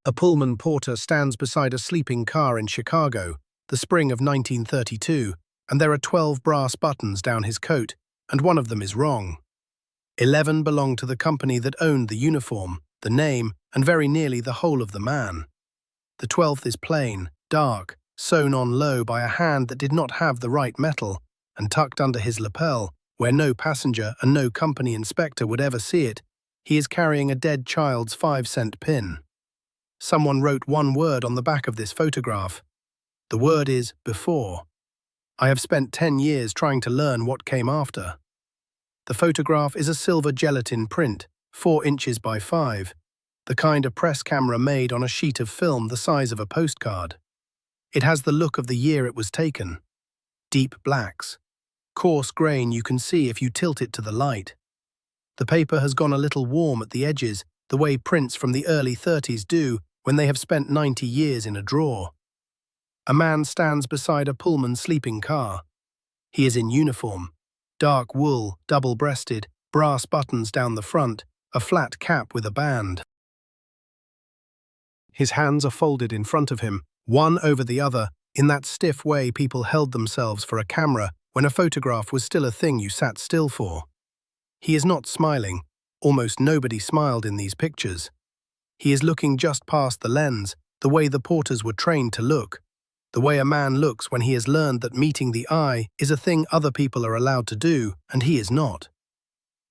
A Pullman porter stands beside a sleeping car in Chicago, the spring of 1932, and there are 12 brass buttons down his coat, and one of them is wrong. 11 belong to the company that owned the uniform, the name, and very nearly the whole of the man. The 12th is plain, dark, sewn on low by a hand that did not have the right metal, and tucked under his lapel, where no passenger and no company inspector would ever see it, he is carrying a dead child's 5-cent pin. Someone wrote one word on the back of this photograph. The word is before. I have spent 10 years trying to learn what came after. The photograph is a silver gelatin print, 4 inches by 5, the kind a press camera made on a sheet of film the size of a postcard. It has the look of the year it was taken. Deep blacks. Coarse grain you can see if you tilt it to the light. The paper has gone a little warm at the edges, the way prints from the early 30s do when they have spent 90 years in a drawer. A man stands beside a Pullman sleeping car. He is in uniform. Dark wool, double-breasted, brass buttons down the front, a flat cap with a band. His hands are folded in front of him, one over the other, in that stiff way people held themselves for a camera when a photograph was still a thing you sat still for. He is not smiling. Almost nobody smiled in these pictures. He is looking just past the lens, the way the porters were trained to look, the way a man looks when he has learned that meeting the eye is a thing other people are allowed to do, and he is not.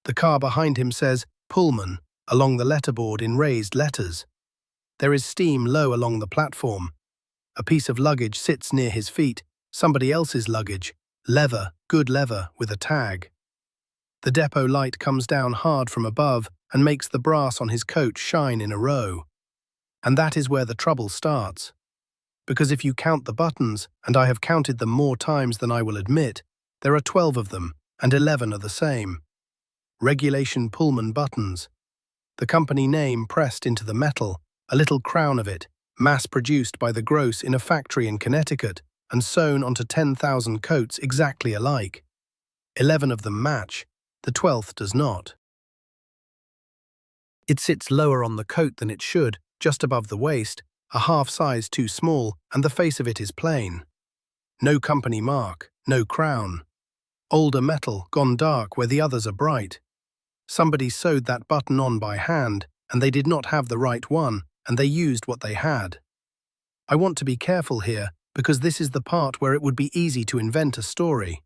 The car behind him says Pullman along the letterboard in raised letters. There is steam low along the platform. A piece of luggage sits near his feet, somebody else's luggage, leather, good leather, with a tag. The depot light comes down hard from above and makes the brass on his coat shine in a row. And that is where the trouble starts. Because if you count the buttons, and I have counted them more times than I will admit, there are 12 of them, and 11 are the same. Regulation Pullman buttons. The company name pressed into the metal, a little crown of it, mass-produced by the gross in a factory in Connecticut, and sewn onto 10,000 coats exactly alike. 11 of them match. The 12th does not. It sits lower on the coat than it should, just above the waist, a half size too small, and the face of it is plain. No company mark, no crown. Older metal, gone dark where the others are bright. Somebody sewed that button on by hand, and they did not have the right one, and they used what they had. I want to be careful here, because this is the part where it would be easy to invent a story.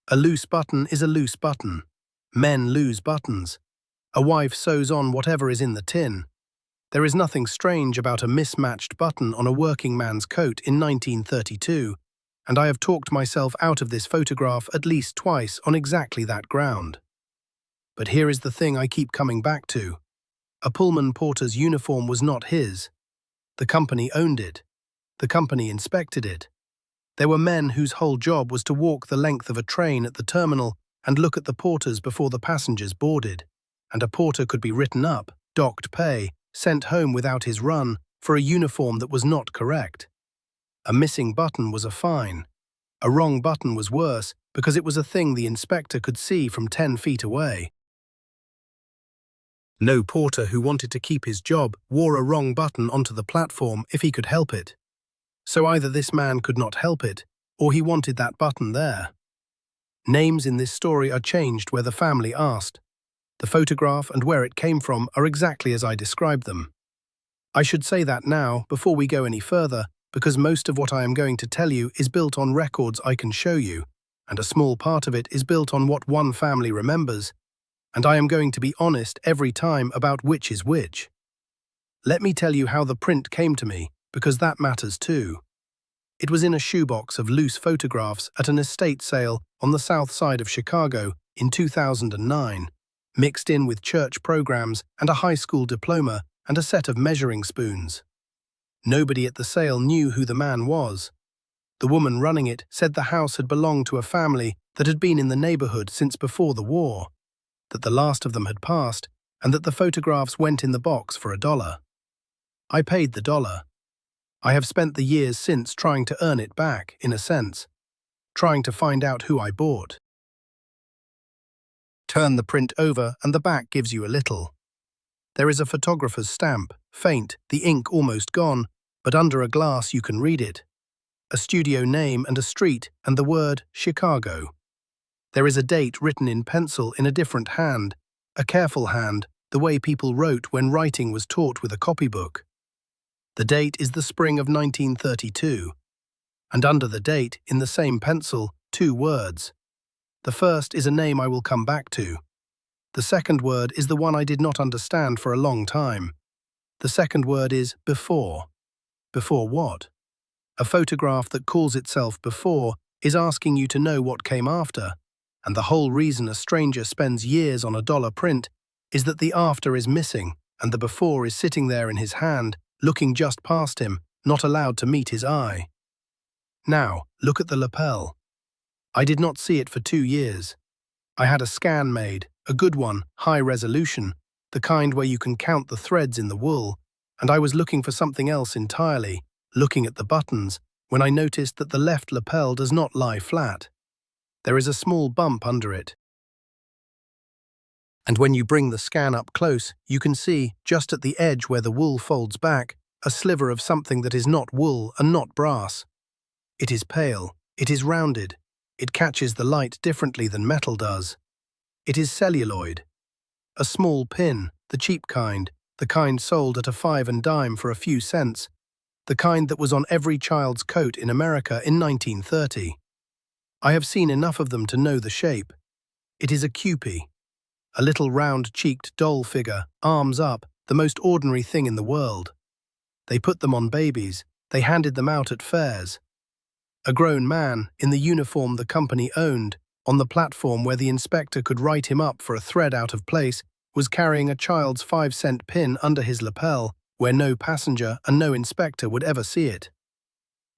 A loose button is a loose button. Men lose buttons. A wife sews on whatever is in the tin. There is nothing strange about a mismatched button on a working man's coat in 1932, and I have talked myself out of this photograph at least twice on exactly that ground. But here is the thing I keep coming back to. A Pullman porter's uniform was not his. The company owned it. The company inspected it. There were men whose whole job was to walk the length of a train at the terminal and look at the porters before the passengers boarded, and a porter could be written up, docked pay, sent home without his run for a uniform that was not correct. A missing button was a fine. A wrong button was worse because it was a thing the inspector could see from 10 feet away. No porter who wanted to keep his job wore a wrong button onto the platform if he could help it. So either this man could not help it, or he wanted that button there. Names in this story are changed where the family asked. The photograph and where it came from are exactly as I described them. I should say that now, before we go any further, because most of what I am going to tell you is built on records I can show you, and a small part of it is built on what one family remembers, and I am going to be honest every time about which is which. Let me tell you how the print came to me, because that matters too. It was in a shoebox of loose photographs at an estate sale on the south side of Chicago in 2009, mixed in with church programs and a high school diploma and a set of measuring spoons. Nobody at the sale knew who the man was. The woman running it said the house had belonged to a family that had been in the neighborhood since before the war, that the last of them had passed, and that the photographs went in the box for $1. I paid the $1. I have spent the years since trying to earn it back, in a sense, trying to find out who I bought. Turn the print over and the back gives you a little. There is a photographer's stamp, faint, the ink almost gone, but under a glass you can read it. A studio name and a street and the word Chicago. There is a date written in pencil in a different hand, a careful hand, the way people wrote when writing was taught with a copybook. The date is the spring of 1932, and under the date, in the same pencil, 2 words. The first is a name I will come back to. The second word is the one I did not understand for a long time. The second word is before. Before what? A photograph that calls itself before is asking you to know what came after, and the whole reason a stranger spends years on a dollar print is that the after is missing and the before is sitting there in his hand, looking just past him, not allowed to meet his eye. Now, look at the lapel. I did not see it for 2 years. I had a scan made, a good one, high resolution, the kind where you can count the threads in the wool, and I was looking for something else entirely, looking at the buttons, when I noticed that the left lapel does not lie flat. There is a small bump under it. And when you bring the scan up close, you can see, just at the edge where the wool folds back, a sliver of something that is not wool and not brass. It is pale, it is rounded, it catches the light differently than metal does. It is celluloid. A small pin, the cheap kind, the kind sold at a 5 and dime for a few cents, the kind that was on every child's coat in America in 1930. I have seen enough of them to know the shape. It is a kewpie. A little round-cheeked doll figure, arms up, the most ordinary thing in the world. They put them on babies, they handed them out at fairs. A grown man, in the uniform the company owned, on the platform where the inspector could write him up for a thread out of place, was carrying a child's 5-cent pin under his lapel, where no passenger and no inspector would ever see it.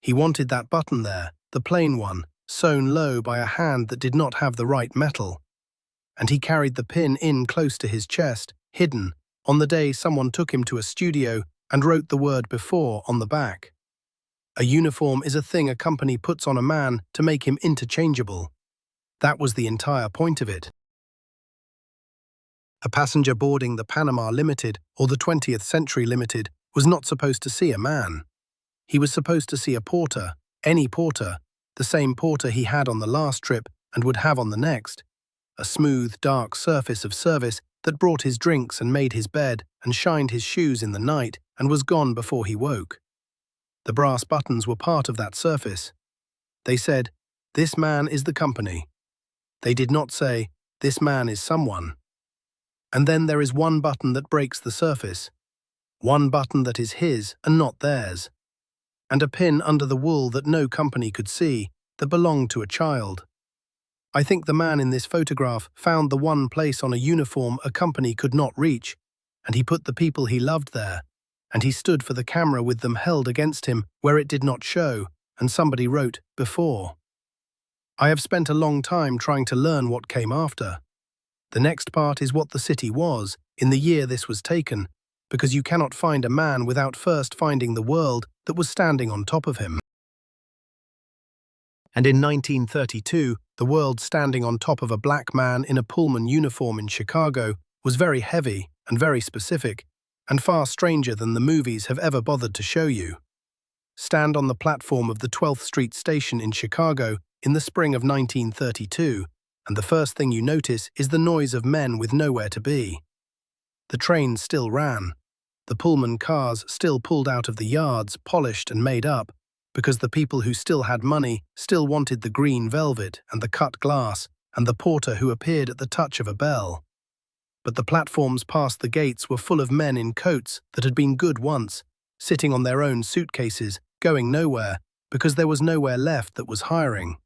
He wanted that button there, the plain one, sewn low by a hand that did not have the right metal. And he carried the pin in close to his chest, hidden, on the day someone took him to a studio and wrote the word before on the back. A uniform is a thing a company puts on a man to make him interchangeable. That was the entire point of it. A passenger boarding the Panama Limited or the 20th Century Limited was not supposed to see a man. He was supposed to see a porter, any porter, the same porter he had on the last trip and would have on the next. A smooth, dark surface of service that brought his drinks and made his bed and shined his shoes in the night and was gone before he woke. The brass buttons were part of that surface. They said, "This man is the company." They did not say, "This man is someone." And then there is one button that breaks the surface. One button that is his and not theirs. And a pin under the wool that no company could see, that belonged to a child. I think the man in this photograph found the one place on a uniform a company could not reach, and he put the people he loved there, and he stood for the camera with them held against him where it did not show, and somebody wrote, "Before." I have spent a long time trying to learn what came after. The next part is what the city was, in the year this was taken, because you cannot find a man without first finding the world that was standing on top of him. And in 1932, the world standing on top of a black man in a Pullman uniform in Chicago was very heavy and very specific, and far stranger than the movies have ever bothered to show you. Stand on the platform of the 12th Street station in Chicago in the spring of 1932, and the first thing you notice is the noise of men with nowhere to be. The trains still ran. The Pullman cars still pulled out of the yards, polished and made up, because the people who still had money still wanted the green velvet and the cut glass and the porter who appeared at the touch of a bell. But the platforms past the gates were full of men in coats that had been good once, sitting on their own suitcases, going nowhere, because there was nowhere left that was hiring.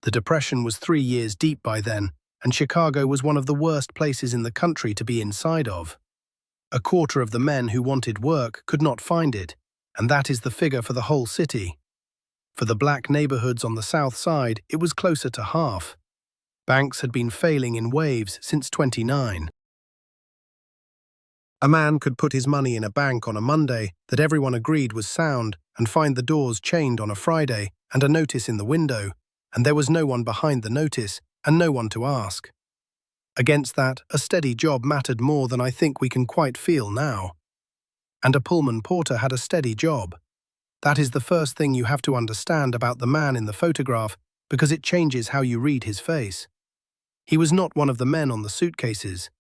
The Depression was 3 years deep by then, and Chicago was one of the worst places in the country to be inside of. A quarter of the men who wanted work could not find it, and that is the figure for the whole city. For the black neighborhoods on the south side, it was closer to half. Banks had been failing in waves since '29. A man could put his money in a bank on a Monday that everyone agreed was sound and find the doors chained on a Friday and a notice in the window, and there was no one behind the notice and no one to ask. Against that, a steady job mattered more than I think we can quite feel now. And a Pullman porter had a steady job. That is the first thing you have to understand about the man in the photograph, because it changes how you read his face. He was not one of the men on the suitcases.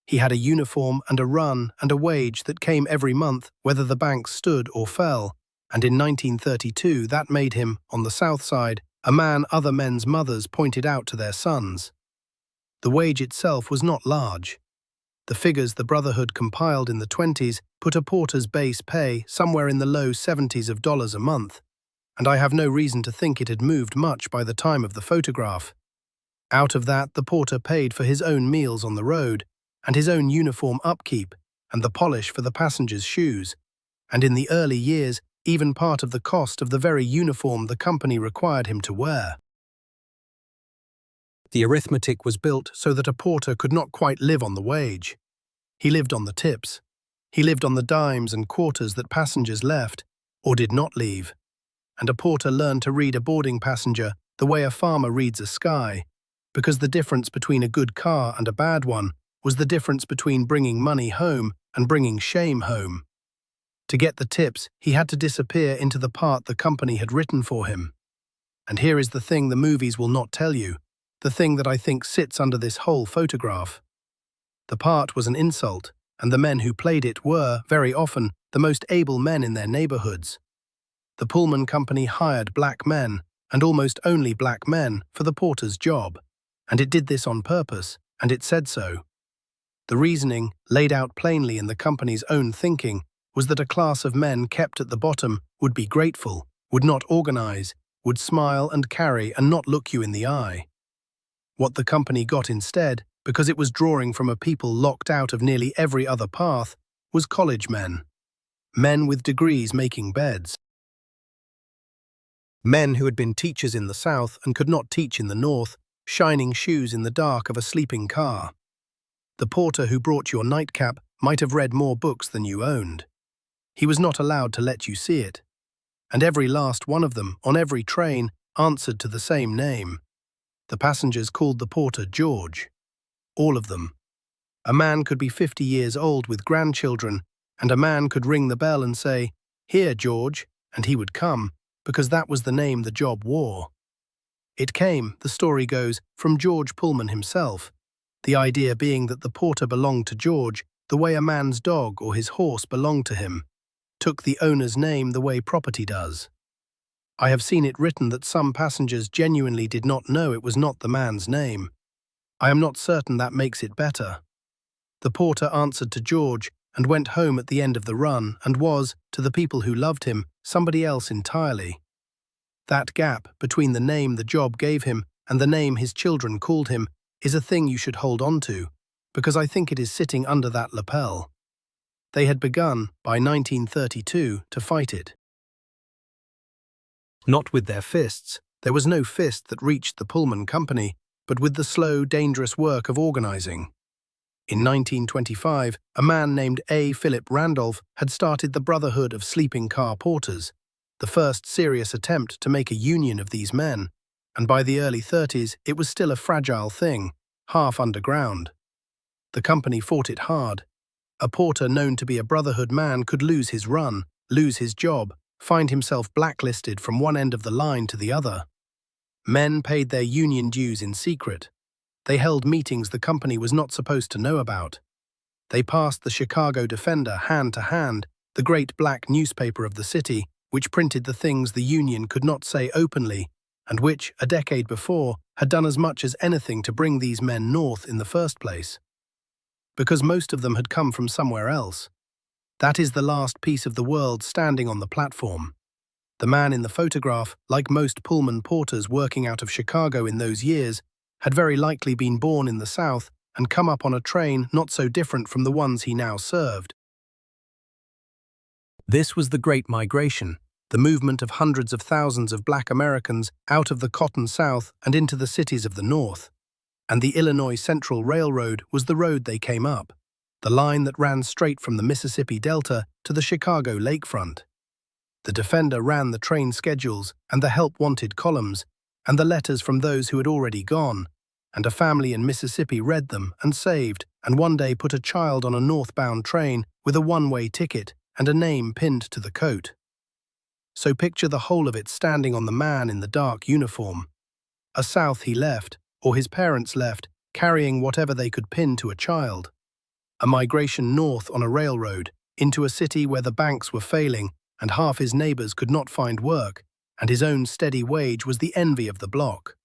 He had a uniform and a run and a wage that came every month, whether the bank stood or fell, and in 1932 that made him, on the South Side, a man other men's mothers pointed out to their sons. The wage itself was not large. The figures the Brotherhood compiled in the 20s put a porter's base pay somewhere in the low 70s of dollars a month, and I have no reason to think it had moved much by the time of the photograph. Out of that, the porter paid for his own meals on the road, and his own uniform upkeep, and the polish for the passengers' shoes, and in the early years, even part of the cost of the very uniform the company required him to wear. The arithmetic was built so that a porter could not quite live on the wage. He lived on the tips. He lived on the dimes and quarters that passengers left, or did not leave. And a porter learned to read a boarding passenger the way a farmer reads a sky, because the difference between a good car and a bad one was the difference between bringing money home and bringing shame home. To get the tips, he had to disappear into the part the company had written for him. And here is the thing the movies will not tell you, the thing that I think sits under this whole photograph. The part was an insult, and the men who played it were, very often, the most able men in their neighborhoods. The Pullman company hired black men, and almost only black men, for the porter's job, and it did this on purpose, and it said so. The reasoning, laid out plainly in the company's own thinking, was that a class of men kept at the bottom would be grateful, would not organize, would smile and carry and not look you in the eye. What the company got instead, because it was drawing from a people locked out of nearly every other path, was college men. Men with degrees making beds. Men who had been teachers in the South and could not teach in the North, shining shoes in the dark of a sleeping car. The porter who brought your nightcap might have read more books than you owned. He was not allowed to let you see it. And every last one of them, on every train, answered to the same name. The passengers called the porter George. All of them. A man could be 50 years old with grandchildren, and a man could ring the bell and say, "Here, George," and he would come, because that was the name the job wore. It came, the story goes, from George Pullman himself, the idea being that the porter belonged to George the way a man's dog or his horse belonged to him, took the owner's name the way property does. I have seen it written that some passengers genuinely did not know it was not the man's name. I am not certain that makes it better. The porter answered to George and went home at the end of the run and was, to the people who loved him, somebody else entirely. That gap between the name the job gave him and the name his children called him is a thing you should hold on to, because I think it is sitting under that lapel. They had begun, by 1932, to fight it. Not with their fists. There was no fist that reached the Pullman company, but with the slow, dangerous work of organizing. In 1925, a man named A. Philip Randolph had started the Brotherhood of Sleeping Car Porters, the first serious attempt to make a union of these men, and by the early 30s it was still a fragile thing, half underground. The company fought it hard. A porter known to be a Brotherhood man could lose his run, lose his job, find himself blacklisted from one end of the line to the other. Men paid their union dues in secret. They held meetings the company was not supposed to know about. They passed the Chicago Defender hand to hand, the great black newspaper of the city, which printed the things the union could not say openly, and which, a decade before, had done as much as anything to bring these men north in the first place. Because most of them had come from somewhere else. That is the last piece of the world standing on the platform. The man in the photograph, like most Pullman porters working out of Chicago in those years, had very likely been born in the South and come up on a train not so different from the ones he now served. This was the Great Migration, the movement of hundreds of thousands of black Americans out of the Cotton South and into the cities of the North. And the Illinois Central Railroad was the road they came up, the line that ran straight from the Mississippi Delta to the Chicago lakefront. The Defender ran the train schedules and the help-wanted columns, and the letters from those who had already gone, and a family in Mississippi read them and saved, and one day put a child on a northbound train with a one-way ticket and a name pinned to the coat. So picture the whole of it standing on the man in the dark uniform. A South he left, or his parents left, carrying whatever they could pin to a child. A migration north on a railroad, into a city where the banks were failing and half his neighbors could not find work, and his own steady wage was the envy of the block.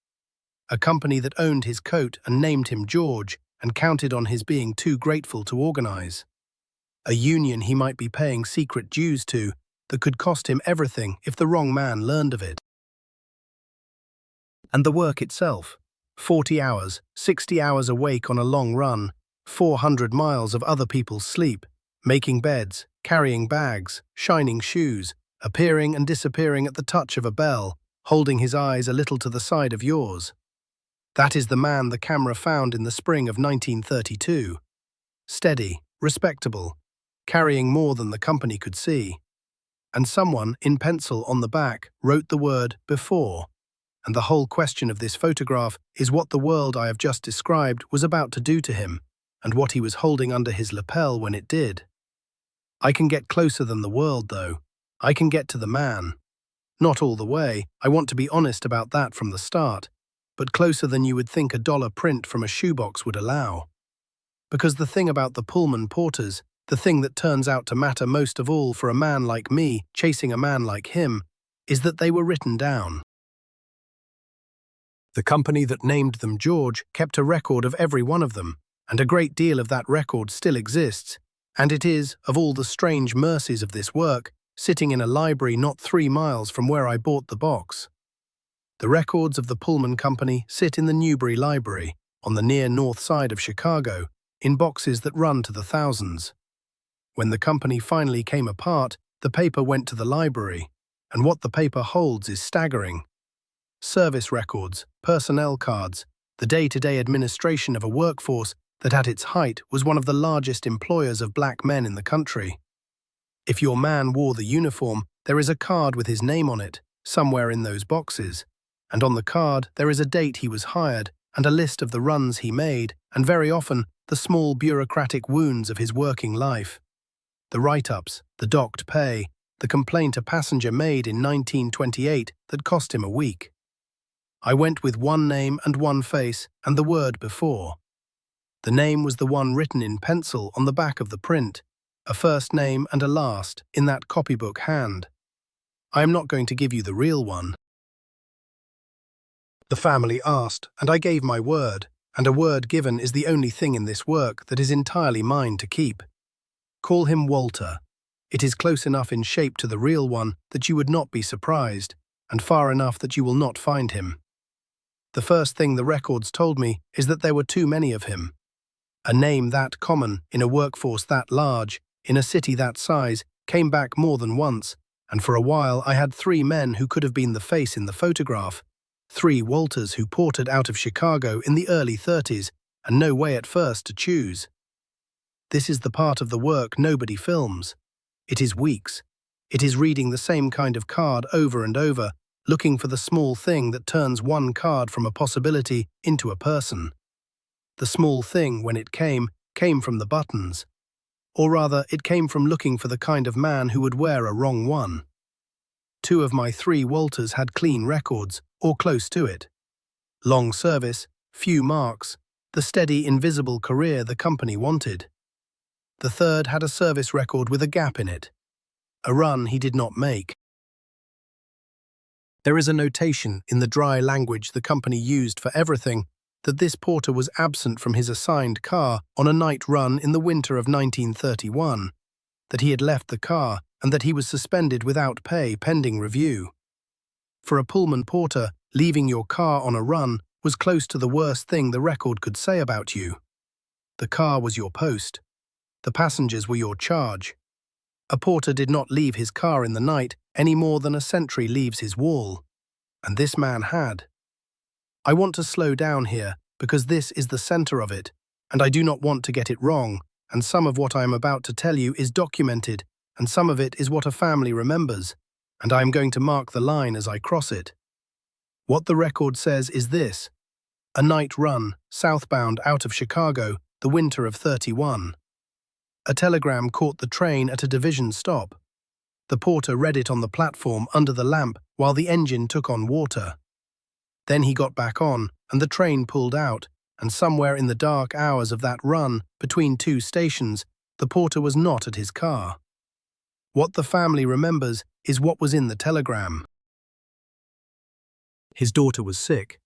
A company that owned his coat and named him George and counted on his being too grateful to organize. A union he might be paying secret dues to that could cost him everything if the wrong man learned of it. And the work itself, 40 hours, 60 hours awake on a long run, 400 miles of other people's sleep, making beds, carrying bags, shining shoes, appearing and disappearing at the touch of a bell, holding his eyes a little to the side of yours. That is the man the camera found in the spring of 1932. Steady, respectable, carrying more than the company could see. And someone, in pencil on the back, wrote the word before. And the whole question of this photograph is what the world I have just described was about to do to him, and what he was holding under his lapel when it did. I can get closer than the world, though. I can get to the man. Not all the way, I want to be honest about that from the start, but closer than you would think a dollar print from a shoebox would allow. Because the thing about the Pullman porters, the thing that turns out to matter most of all for a man like me chasing a man like him, is that they were written down. The company that named them George kept a record of every one of them, and a great deal of that record still exists, and it is, of all the strange mercies of this work, sitting in a library not 3 miles from where I bought the box. The records of the Pullman Company sit in the Newbury Library, on the near north side of Chicago, in boxes that run to the thousands. When the company finally came apart, the paper went to the library, and what the paper holds is staggering. Service records, personnel cards, the day-to-day administration of a workforce that at its height was one of the largest employers of black men in the country. If your man wore the uniform, there is a card with his name on it, somewhere in those boxes, and on the card there is a date he was hired and a list of the runs he made, and very often the small bureaucratic wounds of his working life. The write-ups, the docked pay, the complaint a passenger made in 1928 that cost him a week. I went with one name and one face and the word before. The name was the one written in pencil on the back of the print, a first name and a last in that copybook hand. I am not going to give you the real one. The family asked, and I gave my word, and a word given is the only thing in this work that is entirely mine to keep. Call him Walter. It is close enough in shape to the real one that you would not be surprised, and far enough that you will not find him. The first thing the records told me is that there were too many of him. A name that common, in a workforce that large, in a city that size, came back more than once, and for a while I had 3 men who could have been the face in the photograph, 3 Walters who ported out of Chicago in the early 30s, and no way at first to choose. This is the part of the work nobody films. It is weeks. It is reading the same kind of card over and over, looking for the small thing that turns one card from a possibility into a person. The small thing, when it came from the buttons. Or rather, it came from looking for the kind of man who would wear a wrong one. 2 of my 3 Walters had clean records, or close to it. Long service, few marks, the steady, invisible career the company wanted. The 3rd had a service record with a gap in it. A run he did not make. There is a notation in the dry language the company used for everything that this porter was absent from his assigned car on a night run in the winter of 1931, that he had left the car and that he was suspended without pay pending review. For a Pullman porter, leaving your car on a run was close to the worst thing the record could say about you. The car was your post. The passengers were your charge. A porter did not leave his car in the night any more than a sentry leaves his wall. And this man had. I want to slow down here because this is the center of it, and I do not want to get it wrong, and some of what I am about to tell you is documented, and some of it is what a family remembers, and I am going to mark the line as I cross it. What the record says is this: A night run, southbound out of Chicago, the winter of '31. A telegram caught the train at a division stop. The porter read it on the platform under the lamp while the engine took on water. Then he got back on, and the train pulled out, and somewhere in the dark hours of that run, between two stations, the porter was not at his car. What the family remembers is what was in the telegram. His daughter was sick.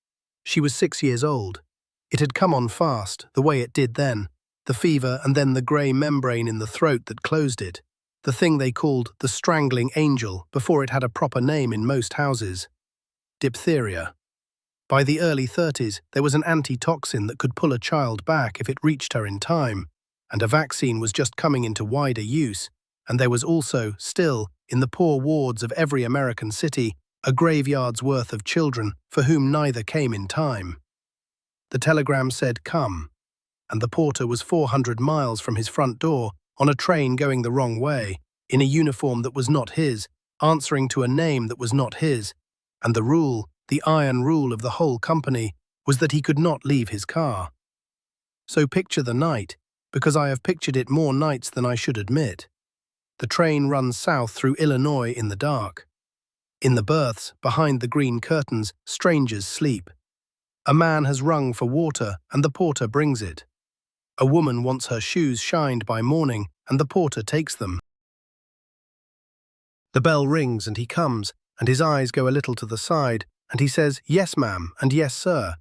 She was 6 years old. It had come on fast, the way it did then, the fever and then the grey membrane in the throat that closed it, the thing they called the strangling angel before it had a proper name in most houses. Diphtheria. By the early 30s, there was an antitoxin that could pull a child back if it reached her in time, and a vaccine was just coming into wider use, and there was also, still, in the poor wards of every American city, a graveyard's worth of children for whom neither came in time. The telegram said, "Come," and the porter was 400 miles from his front door, on a train going the wrong way, in a uniform that was not his, answering to a name that was not his, and the rule, the iron rule of the whole company, was that he could not leave his car. So picture the night, because I have pictured it more nights than I should admit. The train runs south through Illinois in the dark. In the berths, behind the green curtains, strangers sleep. A man has rung for water, and the porter brings it. A woman wants her shoes shined by morning, and the porter takes them. The bell rings, and he comes, and his eyes go a little to the side, and he says, "Yes, ma'am," and "Yes, sir."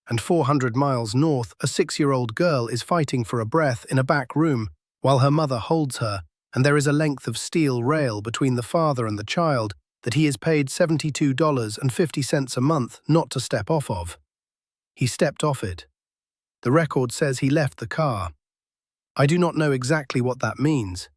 And 400 miles north, a 6-year-old girl is fighting for a breath in a back room, while her mother holds her, and there is a length of steel rail between the father and the child that he is paid $72.50 a month not to step off of. He stepped off it. The record says he left the car. I do not know exactly what that means.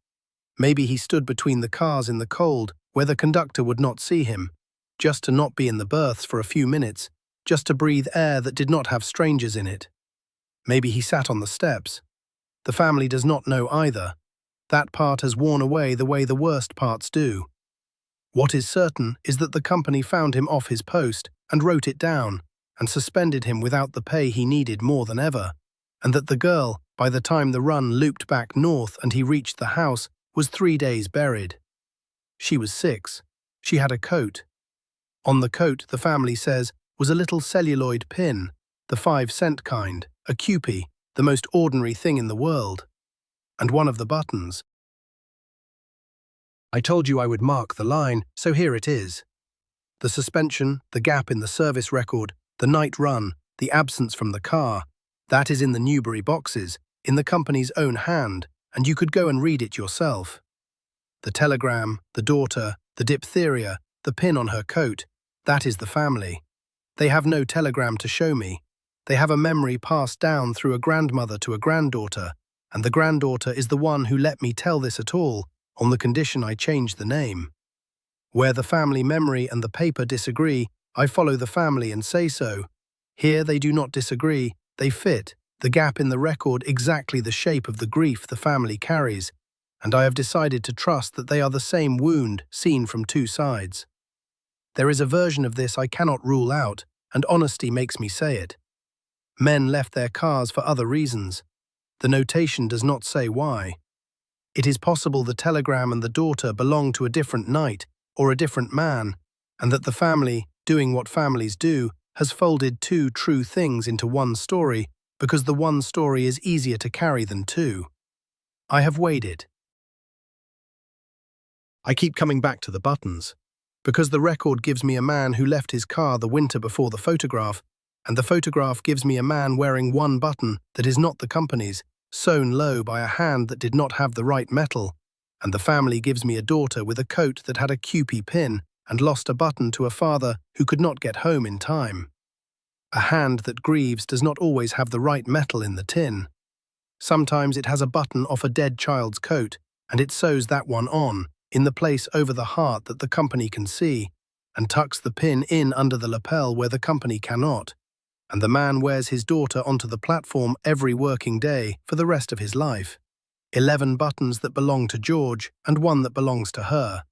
Maybe he stood between the cars in the cold, where the conductor would not see him, just to not be in the berths for a few minutes, just to breathe air that did not have strangers in it. Maybe he sat on the steps. The family does not know either. That part has worn away the way the worst parts do. What is certain is that the company found him off his post and wrote it down, and suspended him without the pay he needed more than ever, and that the girl, by the time the run looped back north and he reached the house, was 3 days buried. She was 6. She had a coat. On the coat, the family says, was a little celluloid pin, the 5-cent kind, a Kewpie, the most ordinary thing in the world. And one of the buttons. I told you I would mark the line, so here it is. The suspension, the gap in the service record, the night run, the absence from the car, that is in the Newbury boxes, in the company's own hand, and you could go and read it yourself. The telegram, the daughter, the diphtheria, the pin on her coat, that is the family. They have no telegram to show me. They have a memory passed down through a grandmother to a granddaughter, and the granddaughter is the one who let me tell this at all, on the condition I change the name. Where the family memory and the paper disagree, I follow the family and say so. Here they do not disagree, they fit, the gap in the record exactly the shape of the grief the family carries, and I have decided to trust that they are the same wound seen from two sides. There is a version of this I cannot rule out, and honesty makes me say it. Men left their cars for other reasons. The notation does not say why. It is possible the telegram and the daughter belong to a different night or a different man, and that the family, doing what families do, has folded two true things into one story because the one story is easier to carry than two. I have weighed it. I keep coming back to the buttons, because the record gives me a man who left his car the winter before the photograph, and the photograph gives me a man wearing one button that is not the company's, sewn low by a hand that did not have the right metal, and the family gives me a daughter with a coat that had a Kewpie pin and lost a button to a father who could not get home in time. A hand that grieves does not always have the right metal in the tin. Sometimes it has a button off a dead child's coat, and it sews that one on, in the place over the heart that the company can see, and tucks the pin in under the lapel where the company cannot. And the man wears his daughter onto the platform every working day for the rest of his life. 11 buttons that belong to George and one that belongs to her.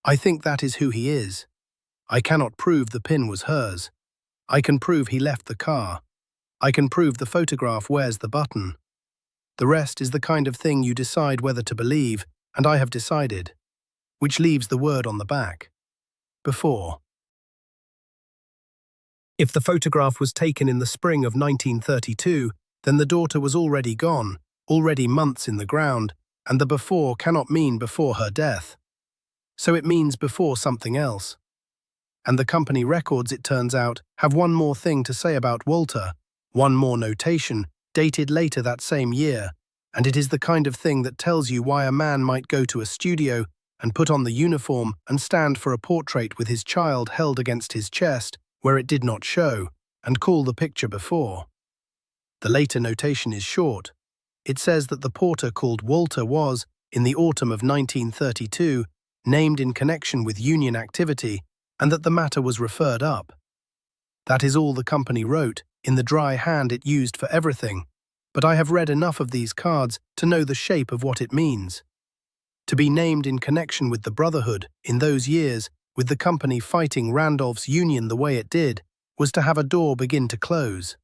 I think that is who he is. I cannot prove the pin was hers. I can prove he left the car. I can prove the photograph wears the button. The rest is the kind of thing you decide whether to believe, and I have decided. Which leaves the word on the back. Before. If the photograph was taken in the spring of 1932, then the daughter was already gone, already months in the ground, and the before cannot mean before her death. So it means before something else. And the company records, it turns out, have one more thing to say about Walter, one more notation, dated later that same year, and it is the kind of thing that tells you why a man might go to a studio and put on the uniform and stand for a portrait with his child held against his chest, where it did not show, and call the picture before. The later notation is short. It says that the porter called Walter was, in the autumn of 1932, named in connection with union activity, and that the matter was referred up. That is all the company wrote, in the dry hand it used for everything, but I have read enough of these cards to know the shape of what it means. To be named in connection with the Brotherhood, in those years, with the company fighting Randolph's union the way it did, was to have a door begin to close.